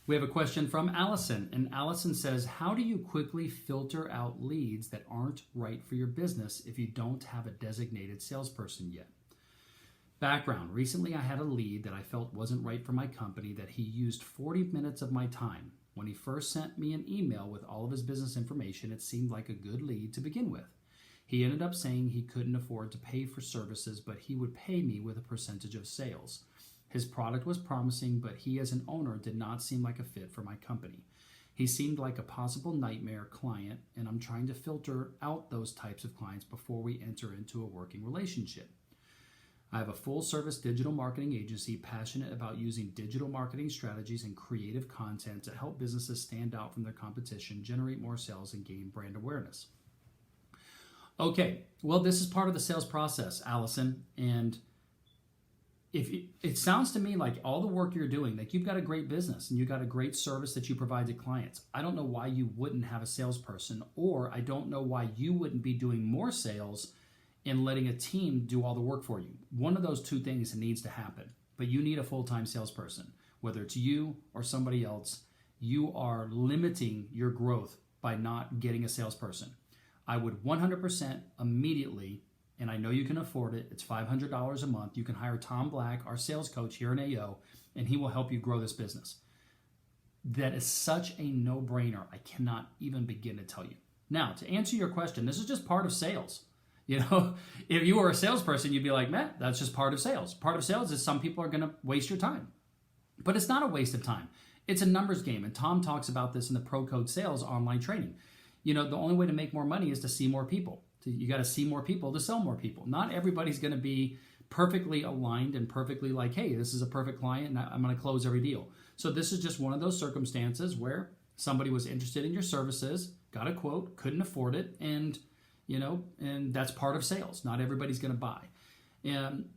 We have a question from Allison, and Allison says, how do you quickly filter out leads that aren't right for your business if you don't have a designated salesperson yet? Background: recently I had a lead that I felt wasn't right for my company that he used 40 minutes of my time. When he first sent me an email with all of his business information, it seemed like a good lead to begin with. He ended up saying he couldn't afford to pay for services, but he would pay me with a percentage of sales. His product was promising, but he as an owner did not seem like a fit for my company. He seemed like a possible nightmare client, and I'm trying to filter out those types of clients before we enter into a working relationship. I have a full-service digital marketing agency passionate about using digital marketing strategies and creative content to help businesses stand out from their competition, generate more sales, and gain brand awareness. Okay, well, this is part of the sales process, Allison, and it sounds to me like all the work you're doing, like you've got a great business and you've got a great service that you provide to clients. I don't know why you wouldn't have a salesperson, or I don't know why you wouldn't be doing more sales and letting a team do all the work for you. One of those two things needs to happen, but you need a full-time salesperson. Whether it's you or somebody else, you are limiting your growth by not getting a salesperson. I would 100% immediately, and I know you can afford it, it's $500 a month. You can hire Tom Black, our sales coach here in AO, and he will help you grow this business. That is such a no-brainer. I cannot even begin to tell you. Now, to answer your question, this is just part of sales. You know, if you were a salesperson, you'd be like, man, that's just part of sales. Part of sales is some people are going to waste your time. But it's not a waste of time. It's a numbers game. And Tom talks about this in the Pro Code Sales online training. You know, the only way to make more money is to see more people. You got to see more people to sell more people. Not everybody's going to be perfectly aligned and perfectly like, hey, this is a perfect client and I'm going to close every deal. So this is just one of those circumstances where somebody was interested in your services, got a quote, couldn't afford it, and that's part of sales. Not everybody's going to buy. And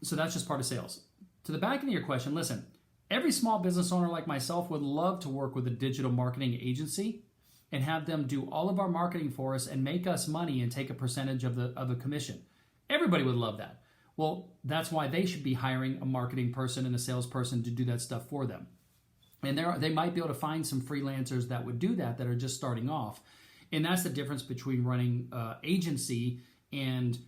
so that's just part of sales. To the back end of your question, listen, every small business owner like myself would love to work with a digital marketing agency and have them do all of our marketing for us and make us money and take a percentage of the commission. Everybody would love that. Well, that's why they should be hiring a marketing person and a salesperson to do that stuff for them. And they might be able to find some freelancers that would do that are just starting off. And that's the difference between running agency and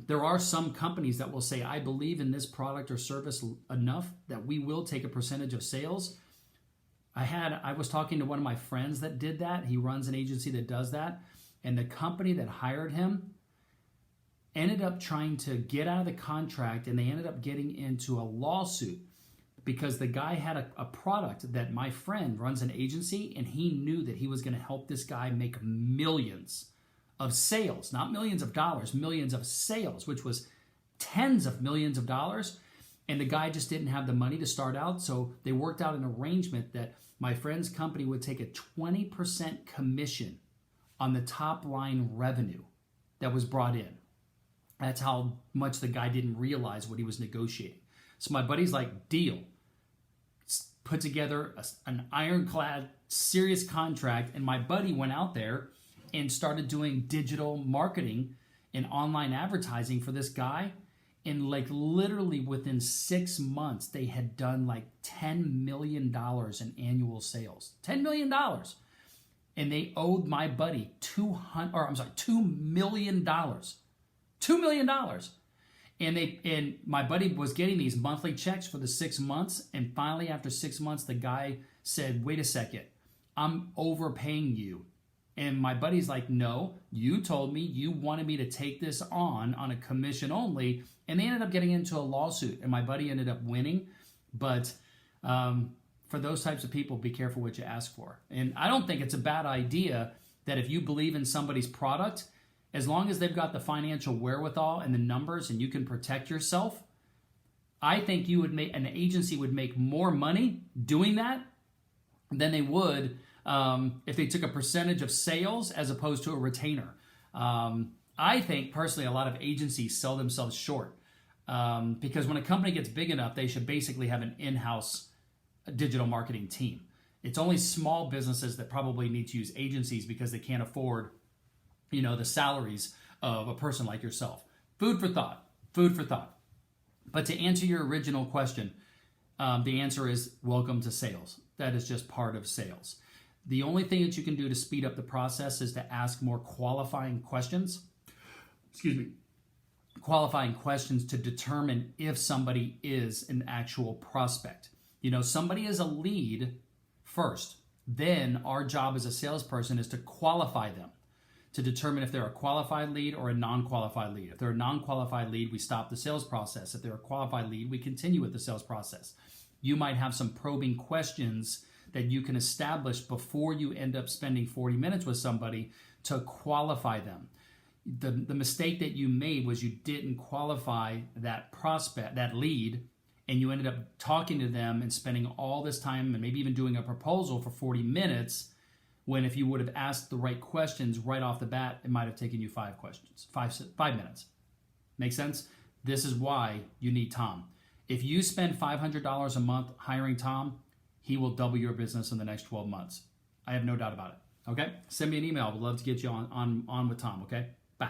there are some companies that will say, I believe in this product or service enough that we will take a percentage of sales. I was talking to one of my friends that did that. He runs an agency that does that. And the company that hired him ended up trying to get out of the contract, and they ended up getting into a lawsuit because the guy had a product that my friend runs an agency, and he knew that he was going to help this guy make millions of sales, not millions of dollars, millions of sales, which was tens of millions of dollars. And the guy just didn't have the money to start out. So they worked out an arrangement that my friend's company would take a 20% commission on the top line revenue that was brought in. That's how much the guy didn't realize what he was negotiating. So my buddy's like, deal. Put together an ironclad, serious contract. And my buddy went out there and started doing digital marketing and online advertising for this guy. And like literally within 6 months, they had done like $10 million in annual sales. $10 million. And they owed my buddy $2 million. $2 million. And my buddy was getting these monthly checks for the 6 months. And finally, after 6 months, the guy said, wait a second, I'm overpaying you. And my buddy's like, no, you told me you wanted me to take this on a commission only. And they ended up getting into a lawsuit. And my buddy ended up winning. But for those types of people, be careful what you ask for. And I don't think it's a bad idea that if you believe in somebody's product, as long as they've got the financial wherewithal and the numbers and you can protect yourself, I think an agency would make more money doing that than they would if they took a percentage of sales as opposed to a retainer. I think personally a lot of agencies sell themselves short because when a company gets big enough, they should basically have an in-house digital marketing team. It's only small businesses that probably need to use agencies because they can't afford the salaries of a person like yourself. Food for thought. But to answer your original question, The answer is welcome to sales. That is just part of sales. The only thing that you can do to speed up the process is to ask more qualifying questions. Qualifying questions to determine if somebody is an actual prospect. Somebody is a lead first. Then our job as a salesperson is to qualify them, to determine if they're a qualified lead or a non-qualified lead. If they're a non-qualified lead, we stop the sales process. If they're a qualified lead, we continue with the sales process. You might have some probing questions that you can establish before you end up spending 40 minutes with somebody to qualify them. The mistake that you made was you didn't qualify that prospect, that lead, and you ended up talking to them and spending all this time and maybe even doing a proposal for 40 minutes, when if you would have asked the right questions right off the bat, it might have taken you 5 minutes. Make sense? This is why you need Tom. If you spend $500 a month hiring Tom, he will double your business in the next 12 months. I have no doubt about it. Okay? Send me an email. We'd love to get you on with Tom. Okay? Bye.